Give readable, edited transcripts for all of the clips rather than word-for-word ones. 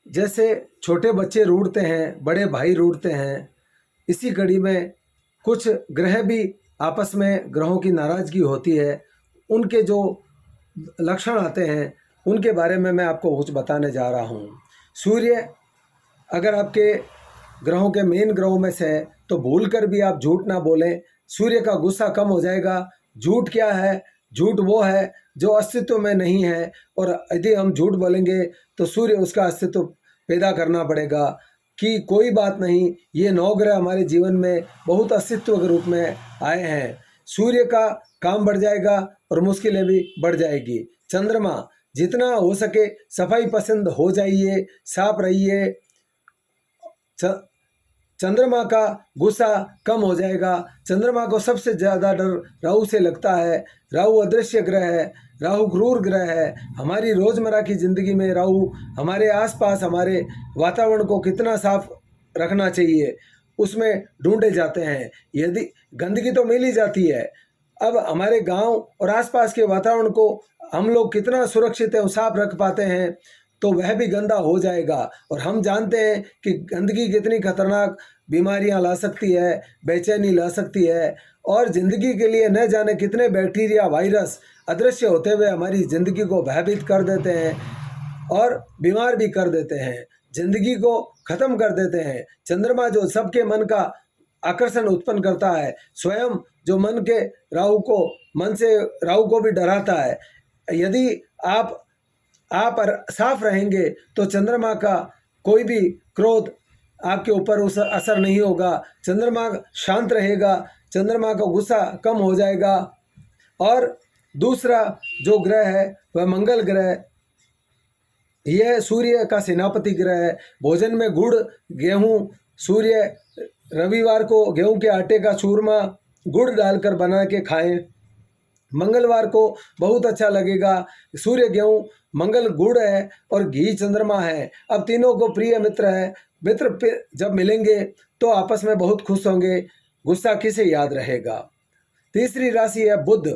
जैसे छोटे बच्चे रूठते हैं, बड़े भाई रूठते हैं, इसी कड़ी में कुछ ग्रह भी आपस में ग्रहों की नाराज़गी होती है। उनके जो लक्षण आते हैं उनके बारे में मैं आपको कुछ बताने जा रहा हूँ। सूर्य अगर आपके ग्रहों के मेन ग्रहों में से है तो भूल कर भी आप झूठ ना बोलें, सूर्य का गुस्सा कम हो जाएगा। झूठ क्या है? झूठ वो है जो अस्तित्व में नहीं है, और यदि हम झूठ बोलेंगे तो सूर्य उसका अस्तित्व पैदा करना पड़ेगा कि कोई बात नहीं, ये नौ ग्रह हमारे जीवन में बहुत अस्तित्व के रूप में आए हैं। सूर्य का काम बढ़ जाएगा और मुश्किलें भी बढ़ जाएगी। चंद्रमा, जितना हो सके सफाई पसंद हो जाइए, साफ रहिए। चंद्रमा का गुस्सा कम हो जाएगा। चंद्रमा को सबसे ज़्यादा डर राहु से लगता है। राहु अदृश्य ग्रह है, राहु क्रूर ग्रह है। हमारी रोज़मर्रा की ज़िंदगी में राहु हमारे आसपास हमारे वातावरण को कितना साफ रखना चाहिए उसमें ढूंढे जाते हैं। यदि गंदगी तो मिल ही जाती है, अब हमारे गांव और आसपास के वातावरण को हम लोग कितना सुरक्षित है साफ रख पाते हैं तो वह भी गंदा हो जाएगा। और हम जानते हैं कि गंदगी कितनी खतरनाक बीमारियां ला सकती है, बेचैनी ला सकती है, और ज़िंदगी के लिए न जाने कितने बैक्टीरिया वायरस अदृश्य होते हुए हमारी ज़िंदगी को भयभीत कर देते हैं और बीमार भी कर देते हैं, ज़िंदगी को ख़त्म कर देते हैं। चंद्रमा जो सबके मन का आकर्षण उत्पन्न करता है, स्वयं जो मन के मन से राहु को भी डराता है। यदि आप साफ रहेंगे तो चंद्रमा का कोई भी क्रोध आपके ऊपर उस असर नहीं होगा। चंद्रमा शांत रहेगा, चंद्रमा का गुस्सा कम हो जाएगा। और दूसरा जो ग्रह है वह मंगल ग्रह, यह सूर्य का सेनापति ग्रह है। भोजन में गुड़, गेहूँ, सूर्य रविवार को गेहूं के आटे का चूरमा गुड़ डालकर बना के खाएं, मंगलवार को बहुत अच्छा लगेगा। सूर्य गेहूं, मंगल गुड़ है और घी चंद्रमा है। अब तीनों को प्रिय मित्र है। मित्र जब मिलेंगे तो आपस में बहुत खुश होंगे, गुस्सा किसे याद रहेगा। तीसरी राशि है बुध।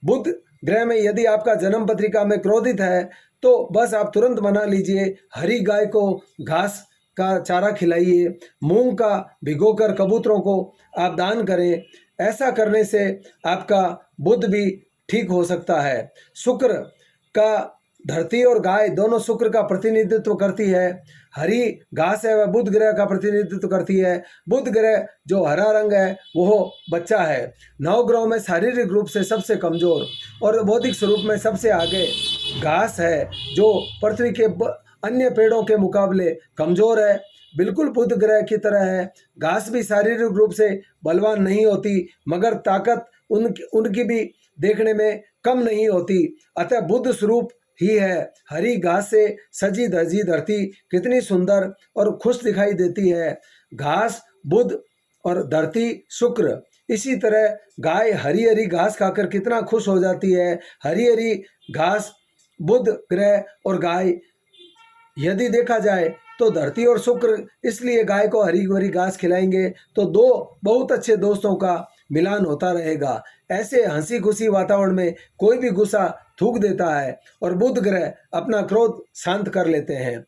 बुध ग्रह में यदि आपका जन्म पत्रिका में क्रोधित है तो बस आप तुरंत मना लीजिए, हरी गाय को घास का चारा खिलाइए, मूंग का भिगोकर कबूतरों को आप दान करें। ऐसा करने से आपका बुध भी ठीक हो सकता है। शुक्र का, धरती और गाय दोनों शुक्र का प्रतिनिधित्व करती है। हरी घास है वह बुध ग्रह का प्रतिनिधित्व करती है। बुध ग्रह जो हरा रंग है वो बच्चा है। नौ ग्रहों में शारीरिक रूप से सबसे कमजोर और बौद्धिक स्वरूप में सबसे आगे घास है, जो पृथ्वी के अन्य पेड़ों के मुकाबले कमजोर है, बिल्कुल बुध ग्रह की तरह है। घास भी शारीरिक रूप से बलवान नहीं होती, मगर ताकत उनकी भी देखने में कम नहीं होती। अतः बुध स्वरूप ही है। हरी घास से सजी धजी धरती कितनी सुंदर और खुश दिखाई देती है। घास बुध और धरती शुक्र। इसी तरह गाय हरी हरी घास खाकर कितना खुश हो जाती है। हरी हरी घास बुध ग्रह और गाय, यदि देखा जाए तो धरती और शुक्र इसलिए गाय को हरी भरी घास खिलाएंगे तो दो बहुत अच्छे दोस्तों का मिलान होता रहेगा। ऐसे हंसी खुशी वातावरण में कोई भी गुस्सा थूक देता है और बुध ग्रह अपना क्रोध शांत कर लेते हैं।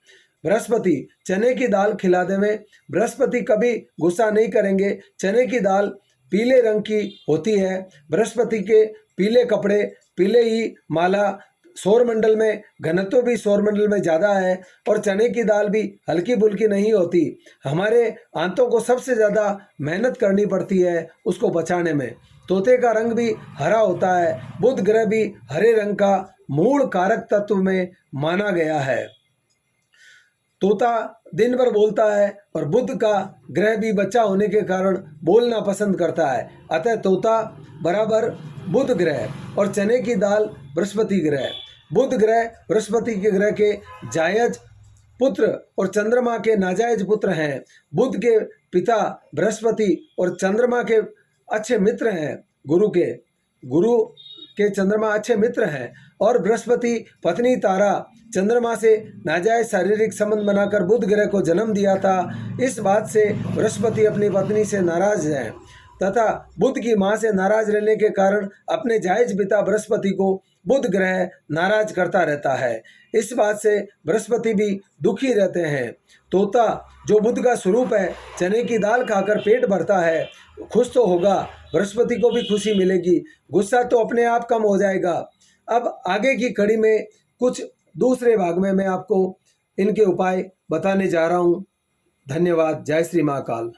बृहस्पति, चने की दाल खिला देवे। बृहस्पति कभी गुस्सा नहीं करेंगे। चने की दाल पीले रंग की होती है। बृहस्पति के पीले कपड़े, पीले ही माला, सौरमंडल में घनत्व भी सौरमंडल में ज़्यादा है और चने की दाल भी हल्की फुल्की नहीं होती। हमारे आंतों को सबसे ज़्यादा मेहनत करनी पड़ती है उसको बचाने में। तोते का रंग भी हरा होता है। बुध ग्रह भी हरे रंग का मूल कारक तत्व में माना गया है। तोता दिन भर बोलता है और बुध का ग्रह भी बच्चा होने के कारण बोलना पसंद करता है। अतः तोता बराबर बुध ग्रह और चने की दाल बृहस्पति ग्रह। बुध ग्रह बृहस्पति के ग्रह के जायज पुत्र और चंद्रमा के नाजायज पुत्र हैं। बुध के पिता बृहस्पति और चंद्रमा के अच्छे मित्र हैं। गुरु के चंद्रमा अच्छे मित्र हैं और बृहस्पति पत्नी तारा चंद्रमा से नाजायज शारीरिक संबंध बनाकर बुध ग्रह को जन्म दिया था। इस बात से बृहस्पति अपनी पत्नी से नाराज हैं तथा बुध की मां से नाराज रहने के कारण अपने जायज पिता बृहस्पति को बुध ग्रह नाराज करता रहता है। इस बात से बृहस्पति भी दुखी रहते हैं। तोता जो बुध का स्वरूप है, चने की दाल खाकर पेट भरता है, खुश तो होगा, बृहस्पति को भी खुशी मिलेगी, गुस्सा तो अपने आप कम हो जाएगा। अब आगे की कड़ी में कुछ दूसरे भाग में मैं आपको इनके उपाय बताने जा रहा हूँ। धन्यवाद। जय श्री महाकाल।